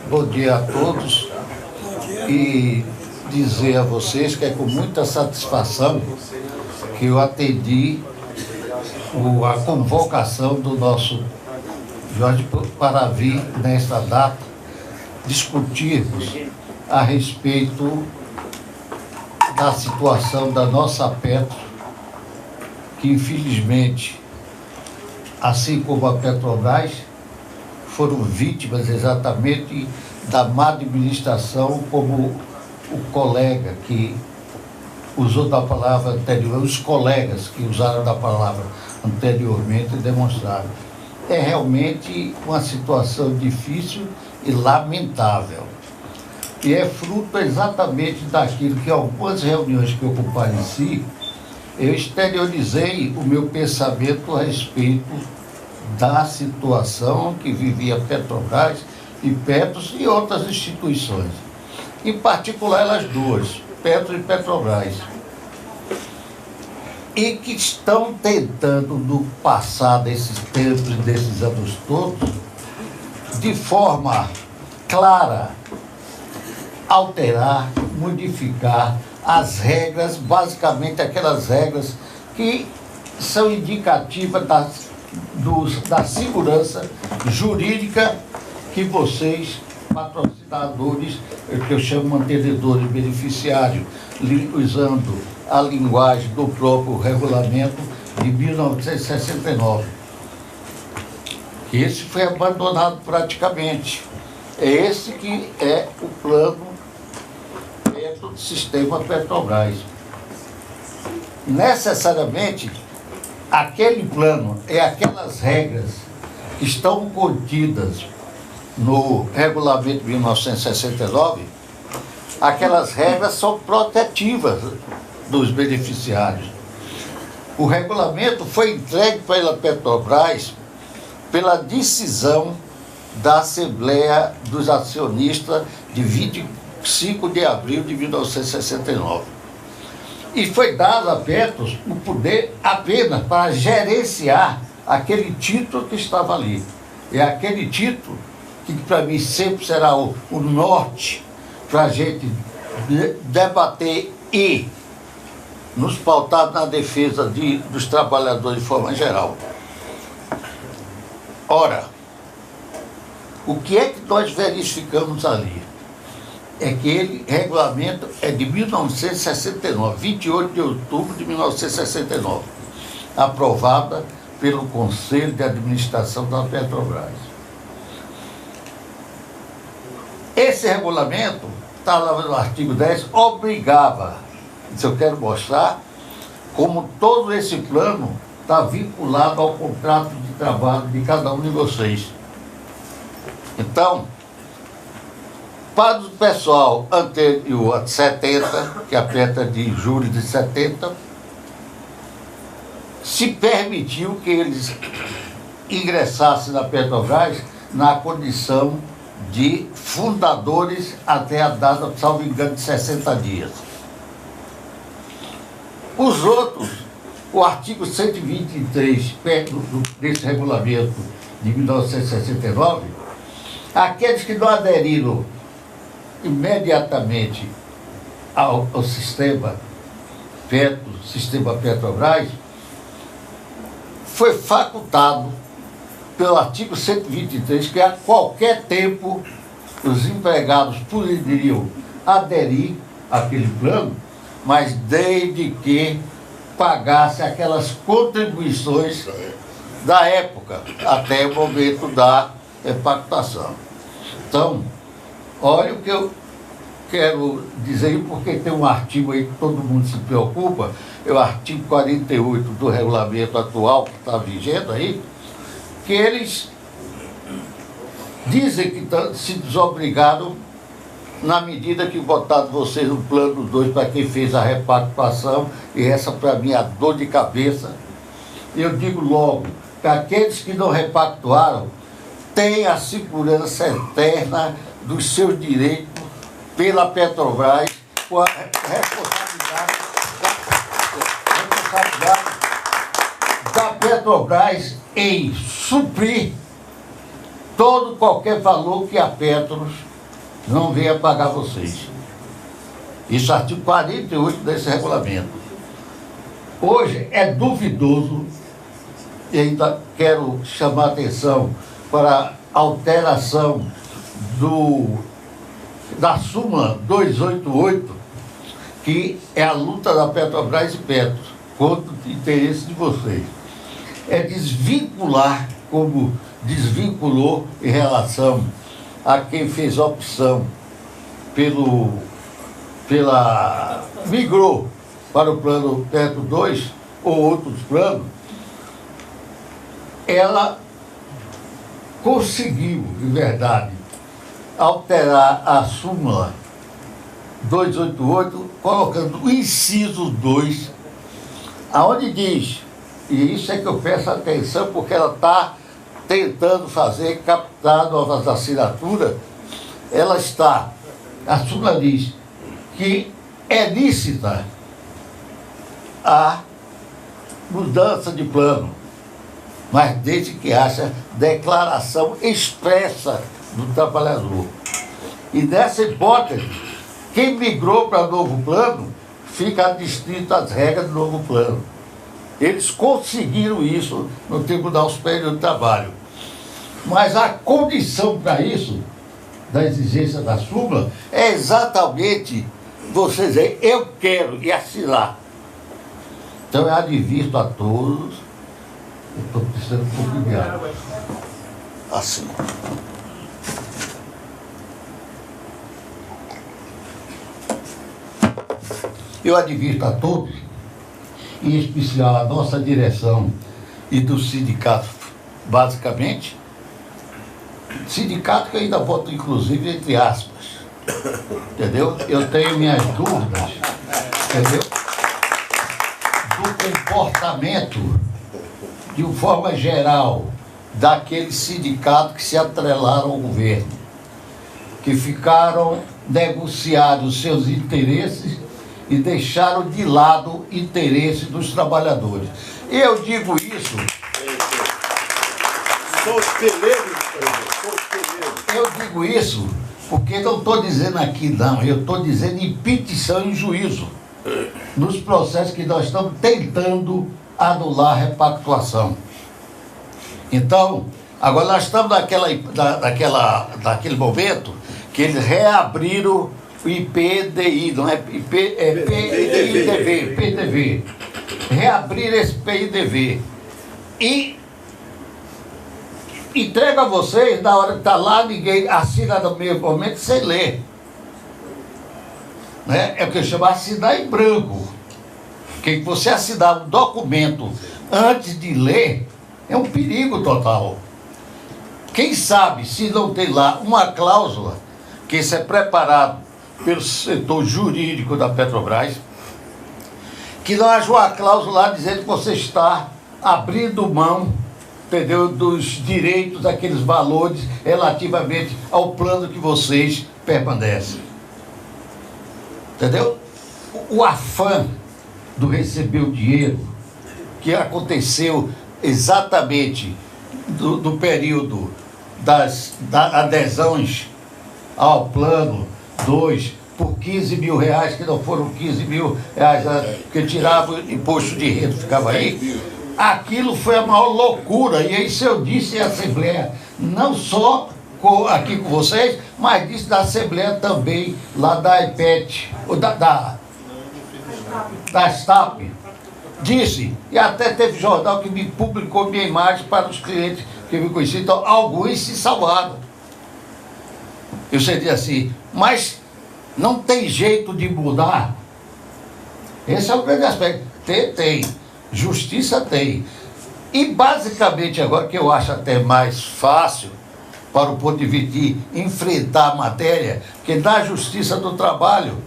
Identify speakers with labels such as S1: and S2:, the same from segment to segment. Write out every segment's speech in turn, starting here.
S1: Bom dia a todos e dizer a vocês que é com muita satisfação que eu atendi a convocação do nosso Jorge para vir nesta data discutirmos a respeito da situação da nossa Petro, que infelizmente, assim como a Petrobras, foram vítimas exatamente da má administração, como o colega que usou da palavra anterior, os colegas que usaram da palavra anteriormente demonstraram. É realmente uma situação difícil e lamentável. E é fruto exatamente daquilo que, em algumas reuniões que eu compareci, eu exteriorizei o meu pensamento a respeito da situação que vivia Petrobras e Petros e outras instituições. Em particular, elas duas, Petro e Petrobras. E que estão tentando, no passar desses tempos e desses anos todos, de forma clara, alterar, modificar as regras, basicamente aquelas regras que são indicativas da segurança jurídica que vocês, patrocinadores, que eu chamo mantenedores beneficiários, usando a linguagem do próprio regulamento de 1969. Esse foi abandonado praticamente. É esse que é o plano do sistema Petrobras. Necessariamente, aquele plano e aquelas regras que estão contidas no regulamento de 1969, aquelas regras são protetivas dos beneficiários. O regulamento foi entregue pela Petrobras pela decisão da Assembleia dos Acionistas de 25 de abril de 1969. E foi dado a Petros o poder apenas para gerenciar aquele título que estava ali. É aquele título que para mim sempre será o norte para a gente debater e nos pautar na defesa dos trabalhadores de forma geral. Ora, o que é que nós verificamos ali? É que ele, regulamento é de 1969, 28 de outubro de 1969, aprovada pelo Conselho de Administração da Petrobras. Esse regulamento, está lá no artigo 10, obrigava, isso eu quero mostrar, como todo esse plano está vinculado ao contrato de trabalho de cada um de vocês. Então, para o pessoal anterior a 70, que é a PETA de julho de 70, se permitiu que eles ingressassem na Petrobras na condição de fundadores até a data, salvo engano, de 60 dias. Os outros, o artigo 123 desse regulamento de 1969, aqueles que não aderiram imediatamente ao sistema sistema Petrobras, foi facultado pelo artigo 123 que a qualquer tempo os empregados poderiam aderir àquele plano, mas desde que pagasse aquelas contribuições da época, até o momento da repactuação. Então, olha o que eu quero dizer, porque tem um artigo aí que todo mundo se preocupa, é o artigo 48 do regulamento atual que está vigente aí, que eles dizem que se desobrigaram na medida que botaram vocês no plano 2 para quem fez a repactuação, e essa para mim é a dor de cabeça. Eu digo logo que aqueles que não repactuaram têm a segurança eterna dos seus direitos pela Petrobras, com a responsabilidade da Petrobras em suprir todo qualquer valor que a Petros não venha pagar vocês. Isso é artigo 48 desse regulamento. Hoje é duvidoso, e ainda quero chamar a atenção para a alteração da súmula 288, que é a luta da Petrobras e Petro contra o interesse de vocês. É desvincular, como desvinculou em relação a quem fez a opção migrou para o plano Petro 2 ou outros planos. Ela conseguiu, de verdade, alterar a súmula 288, colocando o inciso 2, aonde diz, e isso é que eu peço atenção, porque ela está tentando captar novas assinaturas, a súmula diz que é lícita a mudança de plano, mas desde que haja declaração expressa do trabalhador. E nessa hipótese, quem migrou para novo plano fica adstrito às regras do novo plano. Eles conseguiram isso no Tribunal Superior do Trabalho. Mas a condição para isso, da exigência da súmula, é exatamente você dizer, eu quero, e assinar. Então eu advirto a todos, eu estou precisando um pouco de água. Assim. Eu advirto a todos, em especial a nossa direção e do sindicato, basicamente, sindicato que eu ainda voto, inclusive, entre aspas, entendeu? Eu tenho minhas dúvidas, entendeu? Do comportamento, de uma forma geral, daqueles sindicatos que se atrelaram ao governo, que ficaram negociando os seus interesses e deixaram de lado o interesse dos trabalhadores. Eu digo isso... Eu digo isso porque não estou dizendo aqui não, eu estou dizendo em petição em juízo, nos processos que nós estamos tentando anular a repactuação. Então, agora nós estamos naquele momento que eles reabriram o IPDI, não é PIDV. Reabriram esse PIDV. E entrega a vocês, na hora que está lá, ninguém assina no mesmo momento sem ler. Né? É o que eu chamo de assinar em branco. Porque você assinar um documento antes de ler é um perigo total. Quem sabe se não tem lá uma cláusula, que isso é preparado pelo setor jurídico da Petrobras, que não haja uma cláusula lá dizendo que você está abrindo mão, entendeu, dos direitos, daqueles valores relativamente ao plano que vocês permanecem. Entendeu? O afã do receber o dinheiro, que aconteceu exatamente do período das adesões ao plano 2, por 15 mil reais, que não foram 15 mil reais, que tirava o imposto de renda, ficava aí. Aquilo foi a maior loucura, e isso eu disse em Assembleia, não só aqui com vocês, mas disse da Assembleia também, lá da IPET, ou da STAP. Disse, e até teve jornal que me publicou minha imagem para os clientes que me conheciam, então alguns se salvaram. Eu seria assim, mas não tem jeito de mudar. Esse é o grande aspecto. Tem. Justiça tem. E basicamente agora, que eu acho até mais fácil, para o ponto de vista de enfrentar a matéria, que na Justiça do Trabalho,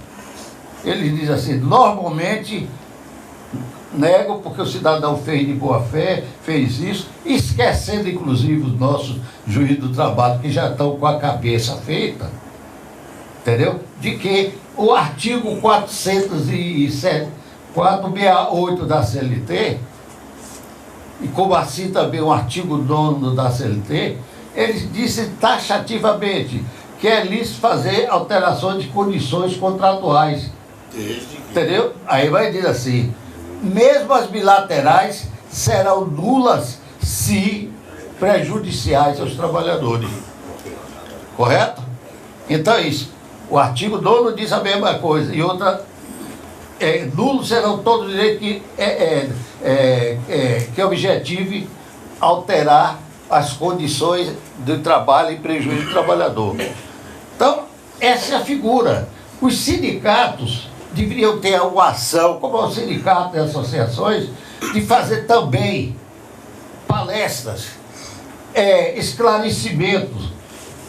S1: ele diz assim, normalmente nego porque o cidadão fez de boa fé, fez isso, esquecendo inclusive os nossos juízes do trabalho, que já estão com a cabeça feita, entendeu? De que o artigo 468 da CLT, e como assim também o artigo 9º da CLT, eles dizem taxativamente que é lícito fazer alterações de condições contratuais. Entendeu? Aí vai dizer assim, mesmo as bilaterais serão nulas se prejudiciais aos trabalhadores. Correto? Então é isso. O artigo 9º diz a mesma coisa. E outra, nulos serão todos os direitos que objetive alterar as condições de trabalho e prejuízo do trabalhador. Então, essa é a figura. Os sindicatos deveriam ter uma ação, como o sindicato e associações, de fazer também palestras, esclarecimentos,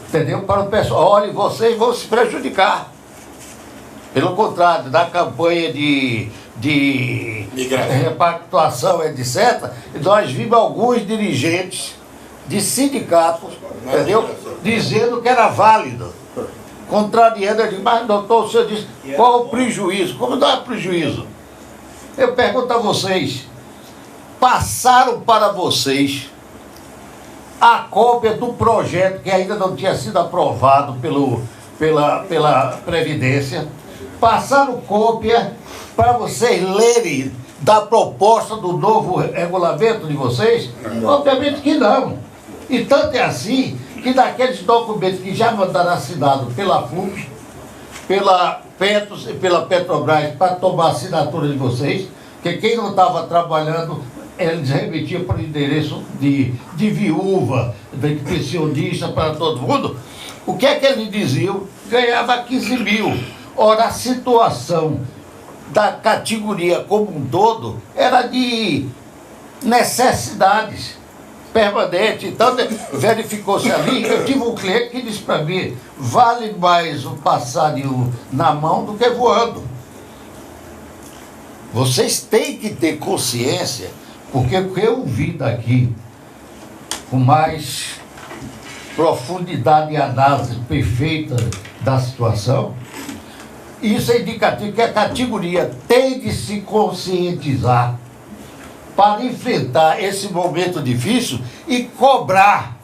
S1: entendeu? Para o pessoal, olha, vocês vão se prejudicar. Pelo contrário, da campanha de repactuação, etc., nós vimos alguns dirigentes de sindicatos, entendeu? Dizendo que era válido. Contrariando, eu digo, mas doutor, o senhor disse, qual o prejuízo? Como não é prejuízo? Eu pergunto a vocês, passaram para vocês a cópia do projeto que ainda não tinha sido aprovado pela Previdência? Passaram cópia para vocês lerem da proposta do novo regulamento de vocês? Obviamente que não. E tanto é assim que daqueles documentos que já mandaram assinado pela FUP, pela Petros e pela Petrobras para tomar a assinatura de vocês, que quem não estava trabalhando, eles remetiam para o endereço de viúva, de pensionista, para todo mundo. O que é que eles diziam? Ganhava 15 mil. Ora, a situação da categoria como um todo era de necessidades permanentes. Então, verificou-se ali, eu tive um cliente que disse para mim, vale mais o passarinho na mão do que voando. Vocês têm que ter consciência, porque o que eu vi daqui, com mais profundidade e análise perfeita da situação, isso é indicativo que a categoria tem de se conscientizar para enfrentar esse momento difícil e cobrar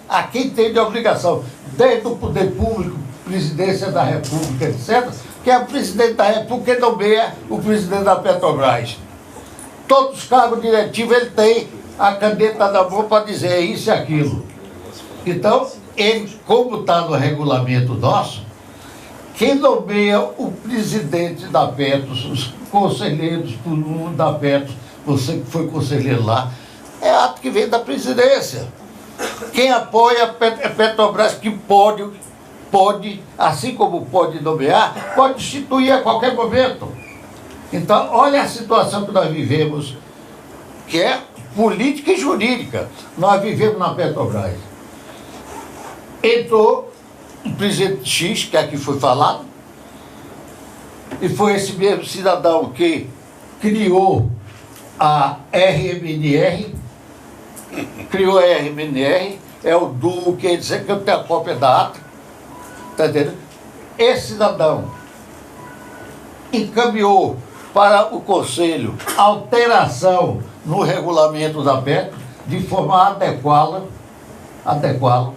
S1: a quem tem de obrigação, desde o poder público, presidência da República, etc., que é o presidente da República que nomeia o presidente da Petrobras. Todos os cargos diretivos ele tem a caneta na mão para dizer é isso e aquilo. Então, ele, como está no regulamento nosso, quem nomeia o presidente da Petros, os conselheiros por um da Petros, você que foi conselheiro lá, é ato que vem da presidência. Quem apoia a Petrobras, que pode, assim como pode nomear, pode destituir a qualquer momento. Então, olha a situação que nós vivemos, que é política e jurídica. Nós vivemos na Petrobras. Entrou o presidente X, que aqui foi falado, e foi esse mesmo cidadão que criou a RMNR, é o do que dizer que eu tenho a cópia da ata, está entendendo? Esse cidadão encaminhou para o Conselho alteração no regulamento da Petro, de forma a adequá-lo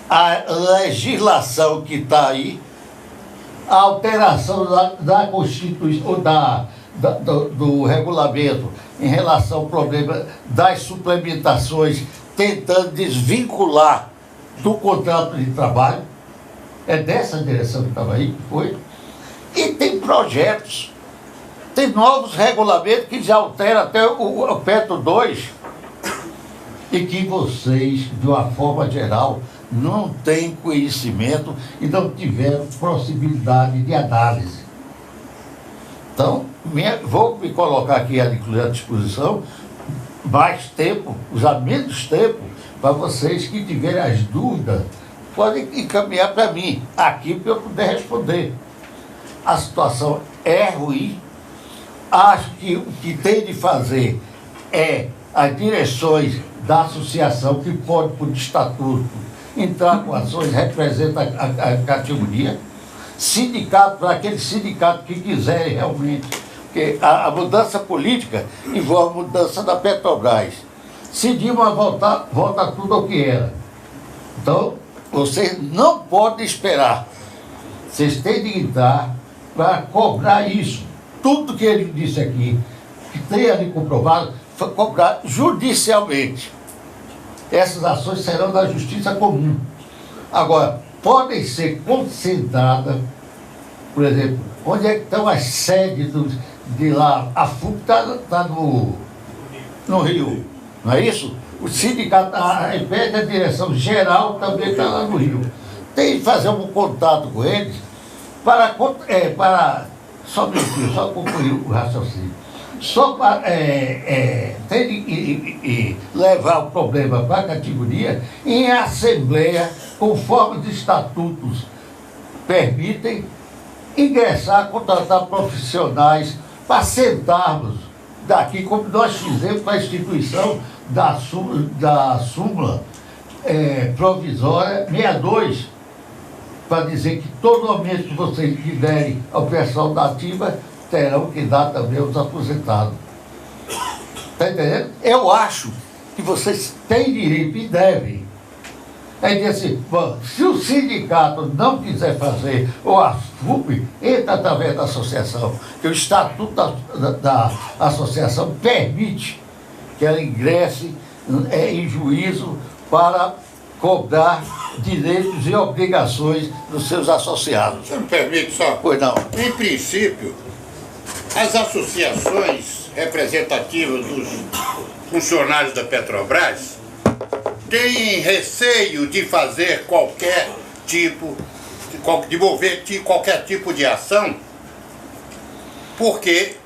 S1: à legislação que está aí, a alteração da Constituição, do regulamento em relação ao problema das suplementações, tentando desvincular do contrato de trabalho. É dessa direção que estava aí, que foi. E tem projetos, tem novos regulamentos que já alteram até o Petro 2, e que vocês, de uma forma geral, não têm conhecimento e não tiveram possibilidade de análise. Então, vou me colocar aqui à disposição mais tempo, usar menos tempo, para vocês que tiverem as dúvidas, podem encaminhar para mim, aqui para eu poder responder. A situação é ruim. Acho que o que tem de fazer é as direções da associação, que pode, por estatuto, entrar com ações, representa a categoria. Sindicato, para aquele sindicato que quiserem realmente, porque a mudança política envolve a mudança da Petrobras. Se Dilma volta tudo ao que era. Então, vocês não podem esperar. Vocês têm de entrar para cobrar isso. Tudo que ele disse aqui, que tem ali comprovado, foi cobrar judicialmente. Essas ações serão da justiça comum. Agora, podem ser concentradas, por exemplo, onde é que estão as sedes de lá? A FUP está no Rio, não é isso? O sindicato, a EPED, a direção geral, também está lá no Rio. Tem que fazer um contato com eles para só um minutinho, só concluir o raciocínio. Só para tem que levar o problema para a categoria em assembleia, conforme os estatutos permitem, ingressar, contratar profissionais para sentarmos daqui, como nós fizemos com a instituição da súmula provisória 62, para dizer que todo aumento que vocês derem ao pessoal da ativa terão que dar também aos aposentados. Está entendendo? Eu acho que vocês têm direito e devem. É dizer assim, bom, se o sindicato não quiser fazer, ou a FUP, entra através da associação, que o estatuto da associação permite que ela ingresse em juízo para cobrar direitos e obrigações dos seus associados.
S2: Você me permite só?
S1: Pois não.
S2: Em princípio, as associações representativas dos funcionários da Petrobras têm receio de fazer qualquer tipo, de mover qualquer tipo de ação, porque,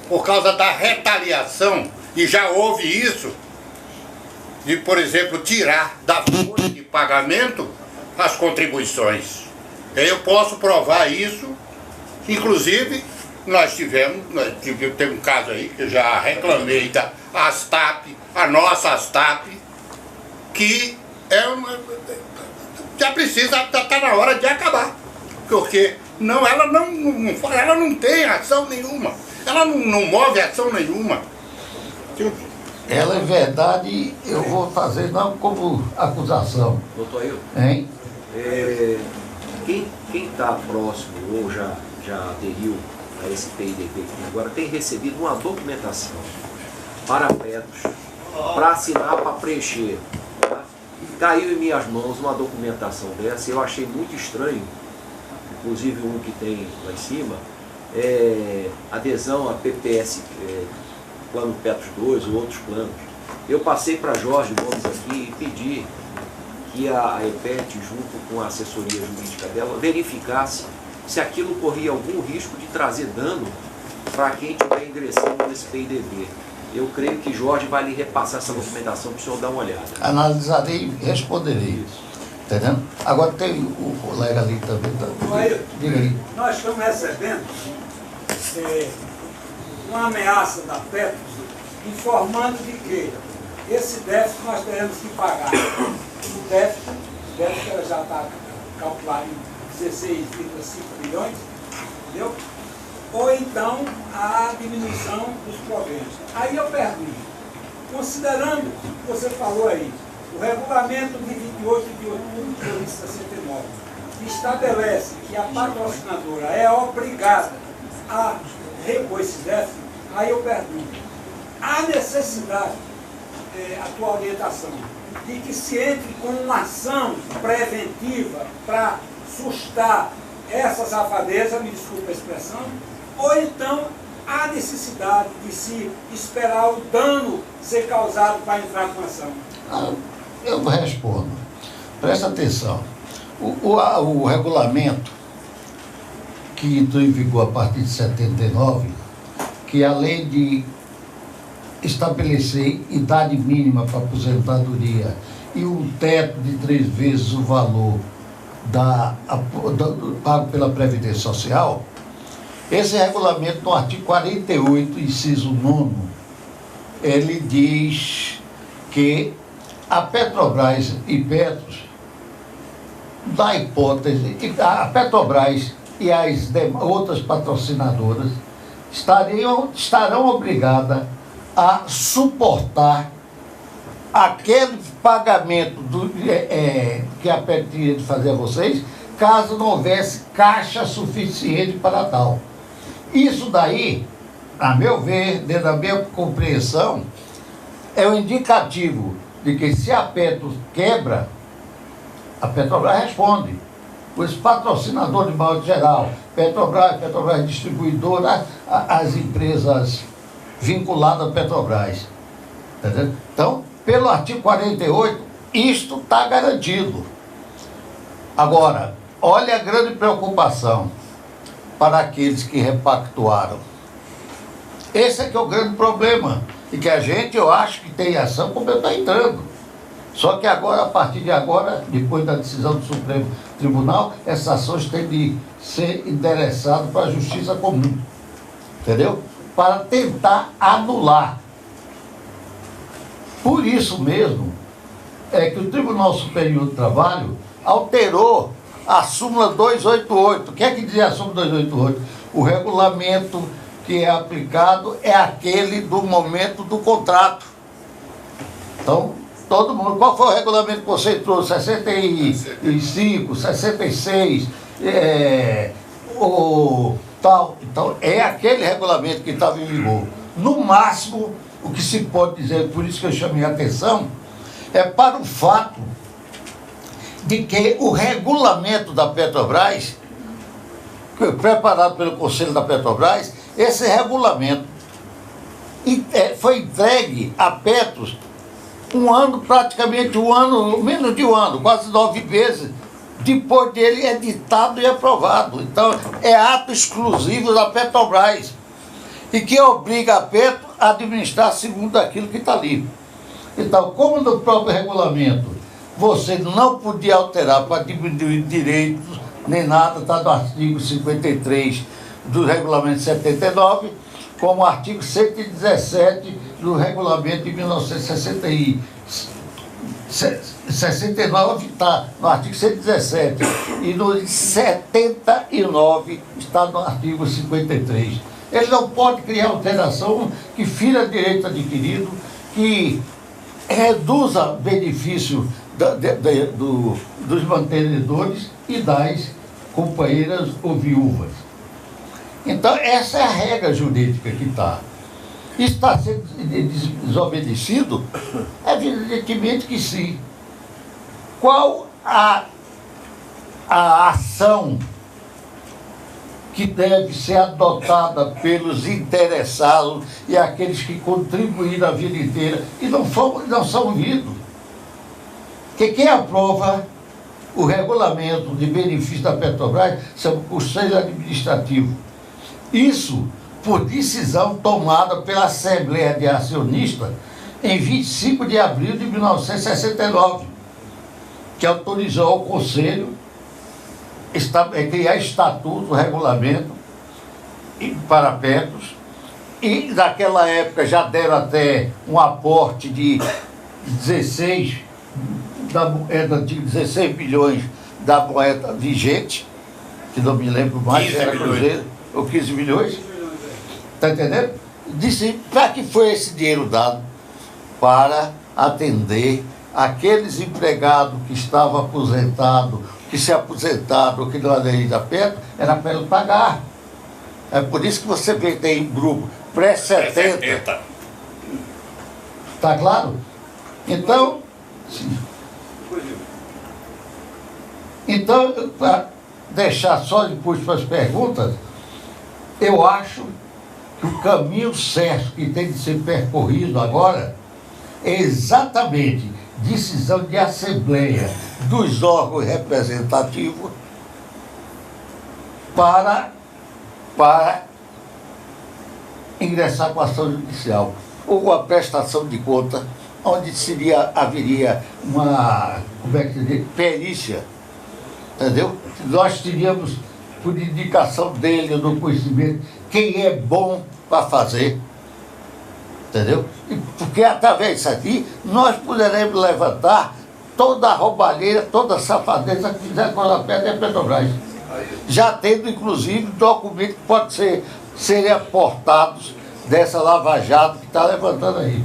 S2: por causa da retaliação, e já houve isso, de, por exemplo, tirar da folha de pagamento as contribuições. Eu posso provar isso, inclusive teve um caso aí que eu já reclamei da Astap, a nossa Astap, que já precisa, está na hora de acabar, porque ela não tem ação nenhuma, ela não move ação nenhuma.
S1: Ela é verdade, eu vou fazer não como acusação.
S3: Doutor Ailton,
S1: hein?
S3: Quem está próximo ou já aderiu a esse PIDB agora tem recebido uma documentação para Petros, para assinar, para preencher. Tá? Caiu em minhas mãos uma documentação dessa, eu achei muito estranho, inclusive um que tem lá em cima, adesão a PPS, Plano Petros 2 ou outros planos. Eu passei para Jorge Gomes aqui e pedi que a EPET, junto com a assessoria jurídica dela, verificasse se aquilo corria algum risco de trazer dano para quem estiver ingressando nesse PIDB. Eu creio que Jorge vai lhe repassar essa documentação para o senhor dar uma olhada.
S1: Analisarei e responderei. Entendendo? Agora tem o colega ali também. Diga aí.
S4: Nós estamos recebendo uma ameaça da Petros informando de que esse déficit nós teremos que pagar. O déficit ela já está calculado em 16,5 bilhões, entendeu? Ou então a diminuição dos problemas. Aí eu pergunto, considerando o que você falou aí, o regulamento de 28 de outubro de 1969 estabelece que a patrocinadora é obrigada a repor esse déficit, aí eu pergunto, há necessidade, a tua orientação, de que se entre com uma ação preventiva para sustar essa safadeza, me desculpa a expressão, ou então há necessidade de se esperar o dano ser causado para entrar com ação?
S1: Eu respondo. Presta atenção. O regulamento que entrou em vigor a partir de 79, que além de estabelecer idade mínima para aposentadoria e um teto de 3 vezes o valor pago pela Previdência Social, esse regulamento, no artigo 48, inciso 9, ele diz que a Petrobras e Petros, da hipótese, a Petrobras e as outras patrocinadoras estarão obrigadas a suportar aquele pagamento que a PET tinha de fazer a vocês, caso não houvesse caixa suficiente para tal. Isso daí, a meu ver, dentro da minha compreensão, é um indicativo de que se a Petros quebra, a Petrobras responde. Os patrocinadores de modo geral, Petrobras Distribuidora, as empresas vinculadas à Petrobras. Entendeu? Então, pelo artigo 48, isto está garantido. Agora, olha a grande preocupação para aqueles que repactuaram. Esse é que é o grande problema. E que a gente, eu acho que tem ação como eu estou entrando. Só que agora, a partir de agora, depois da decisão do Supremo Tribunal, essas ações têm de ser endereçadas para a Justiça Comum. Entendeu? Para tentar anular. Por isso mesmo, é que o Tribunal Superior do Trabalho alterou a súmula 288. O que é que dizia a súmula 288? O regulamento que é aplicado é aquele do momento do contrato. Então, todo mundo, qual foi o regulamento que você trouxe? 65, 66, tal. Então, é aquele regulamento que estava em vigor. No máximo, o que se pode dizer, por isso que eu chamei a atenção, é para o fato de que o regulamento da Petrobras, preparado pelo Conselho da Petrobras, esse regulamento foi entregue a Petros praticamente um ano, menos de um ano, quase 9 meses, depois dele editado e aprovado. Então, é ato exclusivo da Petrobras e que obriga a Petros a administrar segundo aquilo que está ali. Então, como no próprio regulamento você não podia alterar para diminuir direitos, nem nada, está no artigo 53 do regulamento 79, como o artigo 117 do regulamento de 1969 está no artigo 117 e no 79 está no artigo 53. Ele não pode criar alteração que fira direito adquirido, que reduza benefício dos mantenedores e das companheiras ou viúvas. Então, essa é a regra jurídica que está. Está sendo desobedecido? Evidentemente que sim. Qual a ação que deve ser adotada pelos interessados e aqueles que contribuíram a vida inteira e não são ouvidos? Que quem aprova o regulamento de benefício da Petrobras são o Conselho Administrativo. Isso por decisão tomada pela Assembleia de Acionistas em 25 de abril de 1969, que autorizou ao Conselho criar estatuto, regulamento para Petros, e naquela época já deram até um aporte de 16 bilhões da moeda vigente, que não me lembro mais, era Cruzeiro, ou 15 milhões, está entendendo? Disse, para que foi esse dinheiro dado? Para atender aqueles empregados que estavam aposentados, que se aposentaram, que não aderem da Petro, era para ele pagar. É por isso que você vê que tem grupo pré-70. Está claro? Então, para deixar só depois para as perguntas, eu acho que o caminho certo que tem de ser percorrido agora é exatamente decisão de assembleia dos órgãos representativos para ingressar com a ação judicial ou a prestação de conta, onde haveria uma, como é que se diz, perícia, entendeu? Nós teríamos, por indicação dele, no conhecimento, quem é bom para fazer, entendeu? Porque através disso aqui, nós poderemos levantar toda a roubalheira, toda a safadeza que fizeram com a pedra e a Petrobras. Já tendo, inclusive, documentos que podem serem aportados dessa Lava Jato que está levantando aí.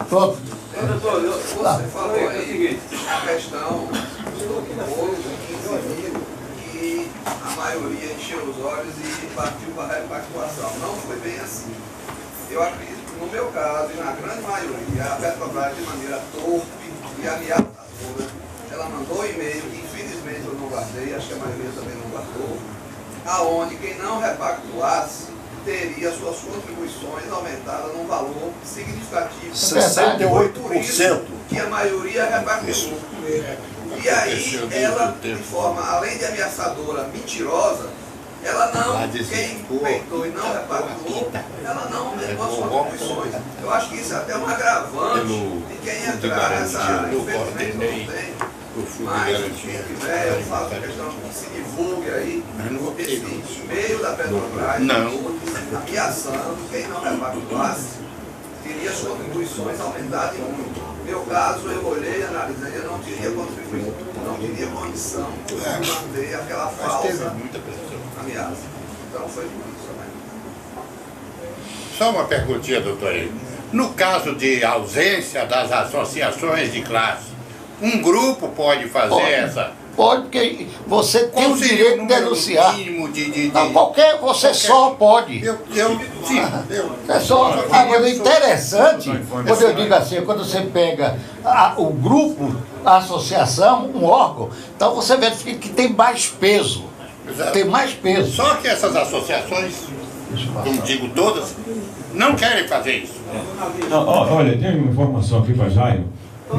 S1: Pronto.
S5: Doutor, você falou aí a questão do bolo de 15 mil, que a maioria encheu os olhos e partiu para a repactuação. Não foi bem assim. Eu acredito que no meu caso, e na grande maioria, a Petrobras, de maneira torpe e ameaçadora, ela mandou e-mail, que infelizmente eu não guardei, acho que a maioria também não guardou, aonde quem não repactuasse teria suas contribuições aumentadas num valor significativo.
S6: 68%.
S5: Por isso que a maioria repactuou. E aí ela, de forma, além de ameaçadora, mentirosa, ela não, quem peitou e não repactuou, ela não aumentou as contribuições. Eu acho que isso é até um agravante de quem entrar nessa área. Infelizmente não tem. Mas, quem tiver, eu faço a questão que se divulgue aí esse e-mail da Petrobras ameaçando quem não repactuasse, teria as contribuições aumentadas em muito. No meu caso, eu olhei, analisei, eu não teria contribuição, não teria condição de manter aquela falsa ameaça. Então foi por isso também.
S2: Só uma perguntinha, doutor Igor. No caso de ausência das associações de classe, um grupo pode fazer essa?
S1: Pode, porque você tem
S2: Qual
S1: o
S2: seria
S1: direito de
S2: número
S1: denunciar.
S2: mínimo
S1: Não, qualquer só pode. É só. Agora, interessante, quando eu digo assim, quando você pega o grupo, a associação, um órgão, então você verifica que tem mais peso.
S2: Exato.
S1: Tem mais peso.
S2: Só que essas associações, não digo todas, não querem fazer isso.
S7: Não, olha, tem uma informação aqui para Jairo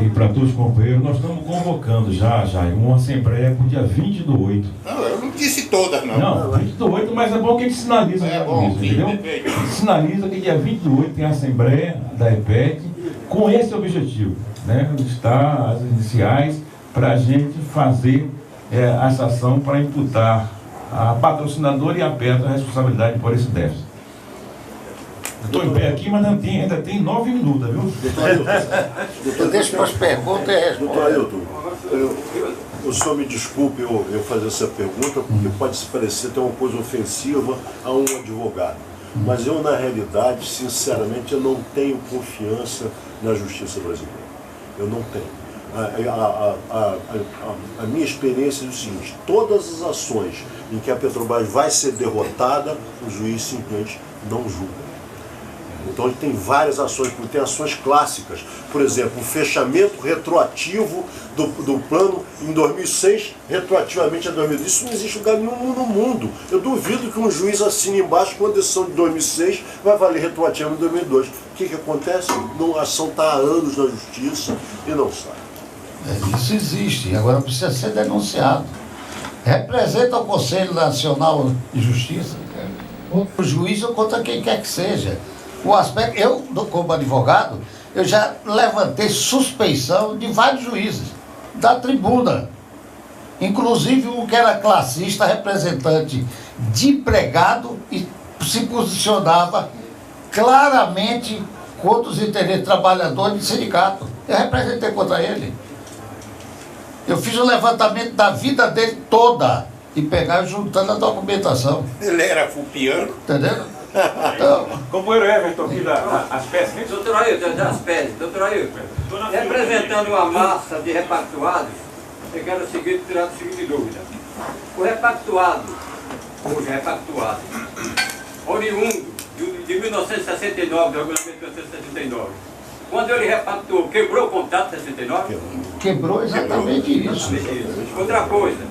S7: e para todos os companheiros. Nós estamos convocando já, Jairo, uma assembleia para o dia 20/8.
S2: Não, eu não disse todas, não.
S7: Não, 20/8, mas é bom que a gente sinaliza isso, entendeu? Sinaliza que dia 20/8 tem a assembleia da EPEC com esse objetivo, né? Listar as iniciais para a gente fazer essa ação para imputar a patrocinadora e a Petro a responsabilidade por esse déficit. Estou em pé aqui, mas ainda tem 9 minutos, viu?
S1: Eu deixo para as perguntas e respondo.
S6: Doutor Ailton, o senhor me desculpe eu fazer essa pergunta, porque pode se parecer até uma coisa ofensiva a um advogado. Mas eu, na realidade, sinceramente, eu não tenho confiança na justiça brasileira. Eu não tenho. A minha experiência é o seguinte: todas as ações em que a Petrobras vai ser derrotada, o juiz simplesmente não julga. Então ele tem várias ações, porque tem ações clássicas. Por exemplo, o fechamento retroativo do plano em 2006, retroativamente a 2002. Isso não existe lugar nenhum no mundo. Eu duvido que um juiz assine embaixo com a decisão de 2006 vai valer retroativo em 2002. O que acontece? A ação está há anos na justiça e não sai.
S1: Isso existe, agora precisa ser denunciado. Representa o Conselho Nacional de Justiça, o juiz ou contra quem quer que seja. O aspecto, eu, como advogado, eu já levantei suspeição de vários juízes da tribuna, inclusive um que era classista, representante de empregado e se posicionava claramente contra os interesses trabalhadores de sindicato. Eu representei contra ele. Eu fiz um levantamento da vida dele toda e pegar juntando a documentação.
S2: Ele era fupiano.
S1: Entendeu? Então,
S7: Companheiro Everton aqui das peças.
S8: Doutor Ailton, das peças. Doutor Ailton, representando uma massa de repactuados, eu quero tirar a seguinte dúvida. O repactuado, hoje repactuado, oriundo de 1969, do regulamento de 1969, quando ele repactuou, quebrou o contrato de 69?
S1: quebrou exatamente isso.
S8: Outra coisa,